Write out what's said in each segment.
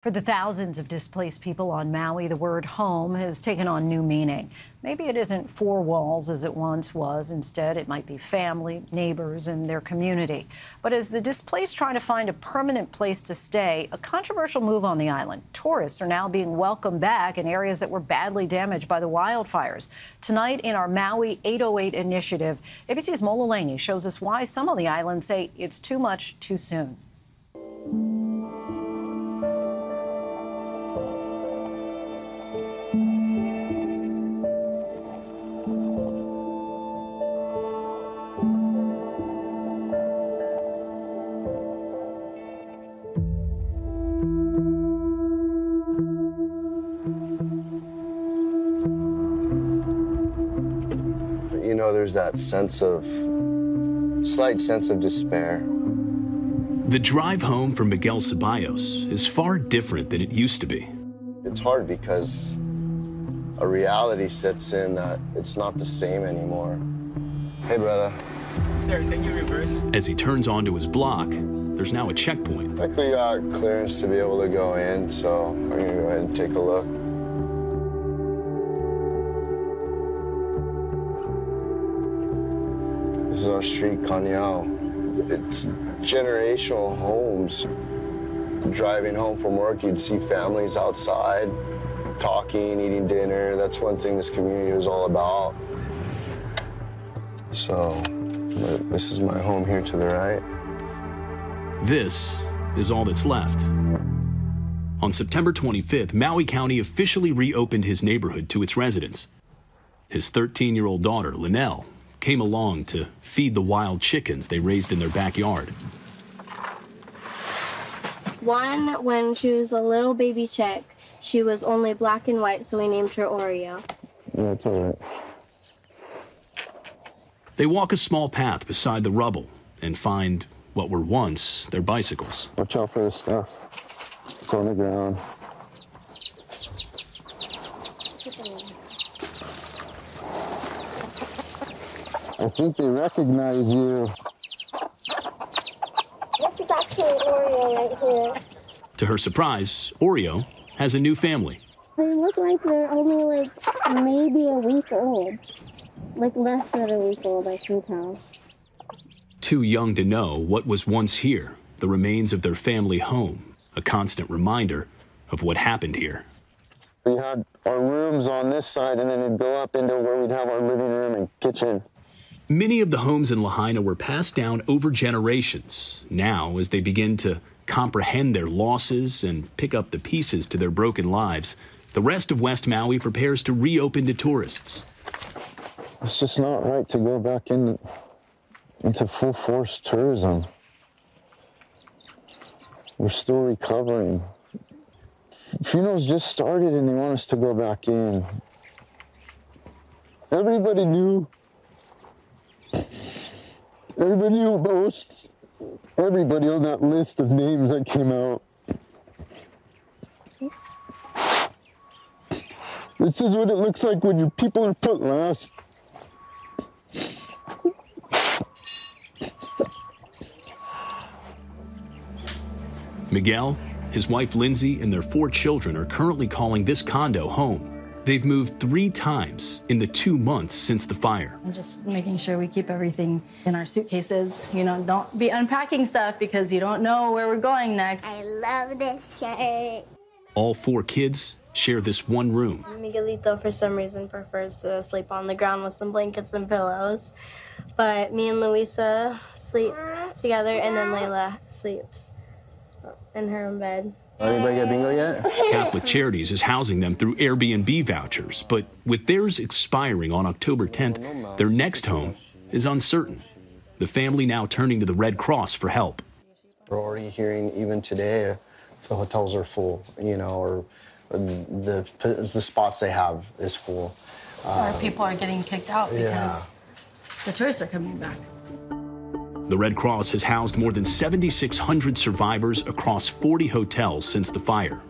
For the thousands of displaced people on Maui, the word home has taken on new meaning. Maybe it isn't four walls as it once was. Instead, it might be family, neighbors, and their community. But as the displaced try to find a permanent place to stay, a controversial move on the island. Tourists are now being welcomed back in areas that were badly damaged by the wildfires. Tonight, in our Maui 808 initiative, ABC's Mola Lenghi shows us why some on the island say it's too much too soon. You know, there's that slight sense of despair. The drive home from Miguel Ceballos is far different than it used to be. It's hard because a reality sets in that it's not the same anymore. Hey, brother. Sir, can you reverse? As he turns onto his block, there's now a checkpoint. I think we got clearance to be able to go in, so we're gonna go ahead and take a look. This is our street, Kanyao. It's generational homes. Driving home from work, you'd see families outside, talking, eating dinner. That's one thing this community was all about. So, this is my home here to the right. This is all that's left. On September 25th, Maui County officially reopened his neighborhood to its residents. His 13-year-old daughter, Linnell, came along to feed the wild chickens they raised in their backyard. When she was a little baby chick, she was only black and white, so we named her Oreo. Yeah, it's all right. They walk a small path beside the rubble and find what were once their bicycles. Watch out for this stuff. It's on the ground. I think they recognize you. This is actually Oreo right here. To her surprise, Oreo has a new family. They look like they're only maybe a week old. Less than a week old, I can tell. Too young to know what was once here, the remains of their family home, a constant reminder of what happened here. We had our rooms on this side, and then it'd go up into where we'd have our living room and kitchen. Many of the homes in Lahaina were passed down over generations. Now, as they begin to comprehend their losses and pick up the pieces to their broken lives, the rest of West Maui prepares to reopen to tourists. It's just not right to go back into full force tourism. We're still recovering. Funerals just started and they want us to go back in. Everybody knew most everybody on that list of names that came out. This is what it looks like when your people are put last. Miguel, his wife Lindsay, and their 4 children are currently calling this condo home. They've moved 3 times in the 2 months since the fire. And just making sure we keep everything in our suitcases. You know, don't be unpacking stuff because you don't know where we're going next. I love this shirt. All 4 kids share this one room. Miguelito, for some reason, prefers to sleep on the ground with some blankets and pillows. But me and Luisa sleep together, and then Layla sleeps in her own bed. Anybody get bingo yet? Catholic Charities is housing them through Airbnb vouchers, but with theirs expiring on October 10th, their next home is uncertain. The family now turning to the Red Cross for help. We're already hearing, even today, the hotels are full, you know, or the spots they have is full. Or people are getting kicked out because the tourists are coming back. The Red Cross has housed more than 7,600 survivors across 40 hotels since the fire.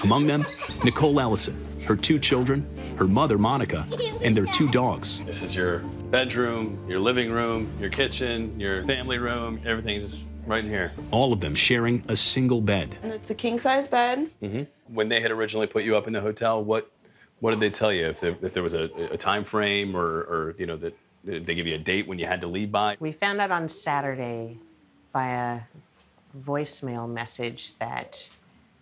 Among them, Nicole Ellison, her 2 children, her mother, Monica, and their 2 dogs. This is your bedroom, your living room, your kitchen, your family room, everything just right here. All of them sharing a single bed. And it's a king-size bed. When they had originally put you up in the hotel, what did they tell you? If there was a time frame or you know, that did they give you a date when you had to leave by? We found out on Saturday by a voicemail message that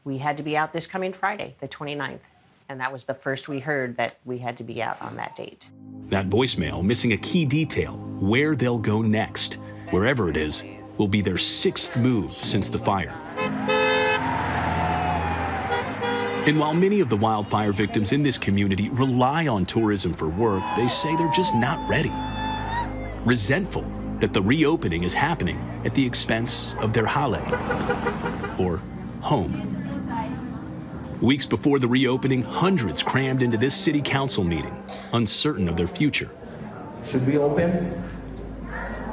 we had to be out this coming Friday, the 29th. And that was the first we heard that we had to be out on that date. That voicemail missing a key detail, where they'll go next. Wherever it is, will be their 6th move since the fire. And while many of the wildfire victims in this community rely on tourism for work, they say they're just not ready. Resentful that the reopening is happening at the expense of their hale, or home. Weeks before the reopening, hundreds crammed into this city council meeting, uncertain of their future. Should we open?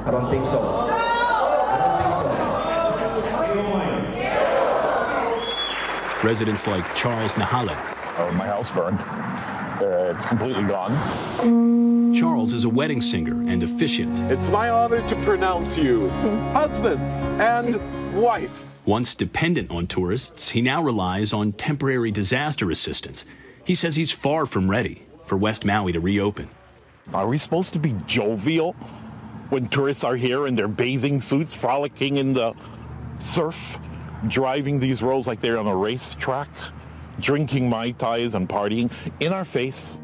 I don't think so. Residents like Charles Nahale. My house burned. It's completely gone. Charles is a wedding singer and officiant. It's my honor to pronounce you husband and wife. Once dependent on tourists, he now relies on temporary disaster assistance. He says he's far from ready for West Maui to reopen. Are we supposed to be jovial when tourists are here in their bathing suits, frolicking in the surf, driving these roads like they're on a racetrack, drinking Mai Tais and partying in our face?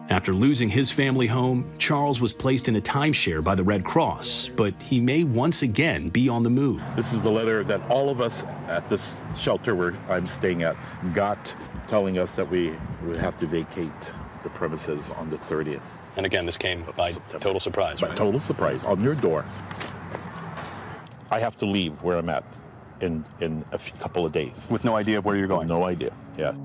After losing his family home, Charles was placed in a timeshare by the Red Cross, but he may once again be on the move. This is the letter that all of us at this shelter where I'm staying at got, telling us that we would have to vacate the premises on the 30th. And again, this came by total surprise, By total surprise, on your door. I have to leave where I'm at in a couple of days. With no idea of where you're going? No idea, yes.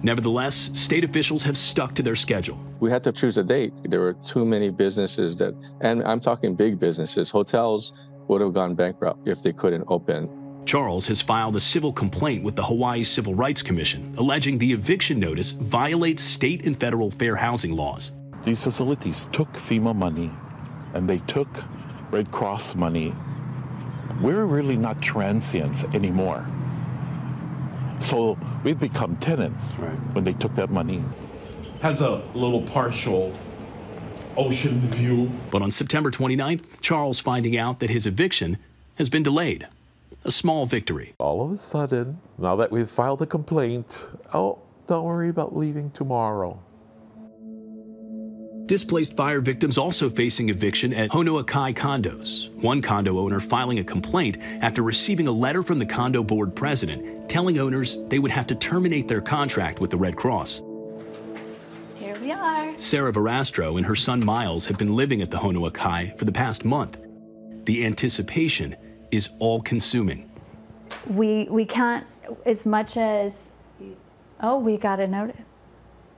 Nevertheless, state officials have stuck to their schedule. We had to choose a date. There were too many businesses that, and I'm talking big businesses, hotels would have gone bankrupt if they couldn't open. Charles has filed a civil complaint with the Hawaii Civil Rights Commission, alleging the eviction notice violates state and federal fair housing laws. These facilities took FEMA money and they took Red Cross money. We're really not transients anymore. So we've become tenants when they took that money. Has a little partial ocean view. But on September 29th, Charles finding out that his eviction has been delayed. A small victory. All of a sudden, now that we've filed a complaint, oh, don't worry about leaving tomorrow. Displaced fire victims also facing eviction at Honoakai condos. One condo owner filing a complaint after receiving a letter from the condo board president telling owners they would have to terminate their contract with the Red Cross. Here we are. Sarah Verastro and her son Miles have been living at the Honoakai for the past month. The anticipation is all-consuming. We can't, as much as, oh, we got a notice.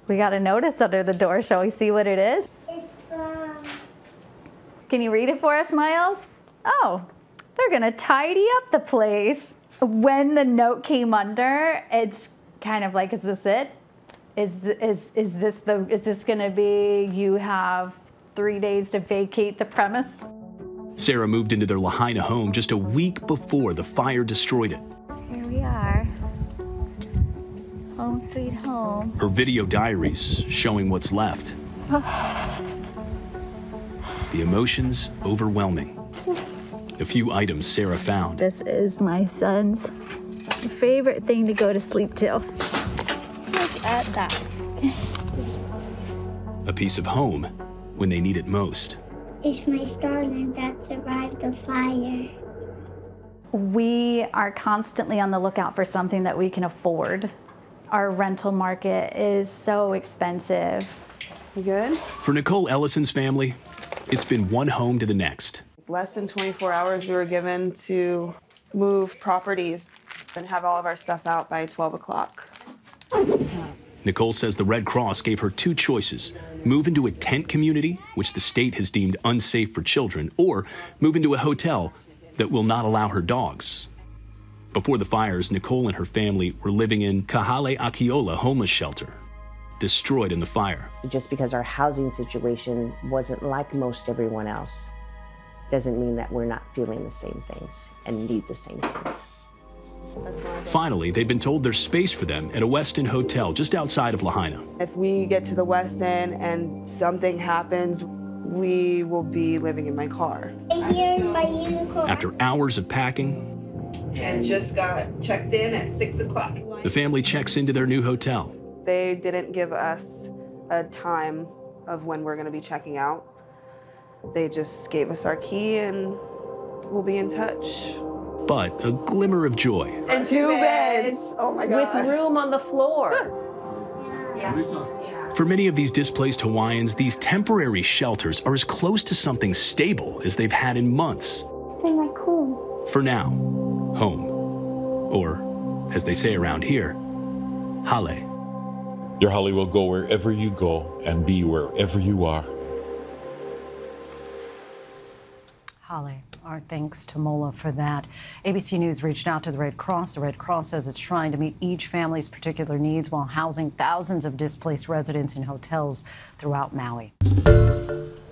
We got a notice under the door. Shall we see what it is? It's from... Can you read it for us, Miles? Oh, they're gonna tidy up the place. When the note came under, it's kind of like, is this it? Is this gonna be, you have 3 days to vacate the premise? Sarah moved into their Lahaina home just a week before the fire destroyed it. Here we are. Home sweet home. Her video diaries showing what's left. The emotions overwhelming. A few items Sarah found. This is my son's favorite thing to go to sleep to. Look at that. A piece of home when they need it most. It's my starling that survived the fire. We are constantly on the lookout for something that we can afford. Our rental market is so expensive. You good? For Nicole Ellison's family, it's been one home to the next. Less than 24 hours we were given to move properties and have all of our stuff out by 12 o'clock. Nicole says the Red Cross gave her two choices: move into a tent community, which the state has deemed unsafe for children, or move into a hotel that will not allow her dogs. Before the fires, Nicole and her family were living in Kahale Akiola homeless shelter, destroyed in the fire. Just because our housing situation wasn't like most everyone else. doesn't mean that we're not feeling the same things and need the same things. Finally, they've been told there's space for them at a West End hotel just outside of Lahaina. If we get to the West End and something happens, we will be living in my car. After hours of packing, and just got checked in at 6 o'clock. the family checks into their new hotel. They didn't give us a time of when we're going to be checking out. They just gave us our key and we'll be in touch. But a glimmer of joy. And 2 beds. Oh my God. With room on the floor. For many of these displaced Hawaiians, these temporary shelters are as close to something stable as they've had in months. They're like cool. For now, home. Or, as they say around here, hale. Your hale will go wherever you go and be wherever you are. Holly, our thanks to Mola for that. ABC News reached out to the Red Cross. The Red Cross says it's trying to meet each family's particular needs while housing thousands of displaced residents in hotels throughout Maui.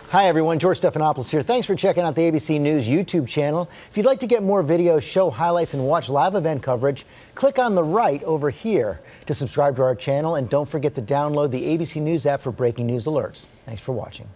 Hi, everyone. George Stephanopoulos here. Thanks for checking out the ABC News YouTube channel. If you'd like to get more videos, show highlights, and watch live event coverage, click on the right over here to subscribe to our channel. And don't forget to download the ABC News app for breaking news alerts. Thanks for watching.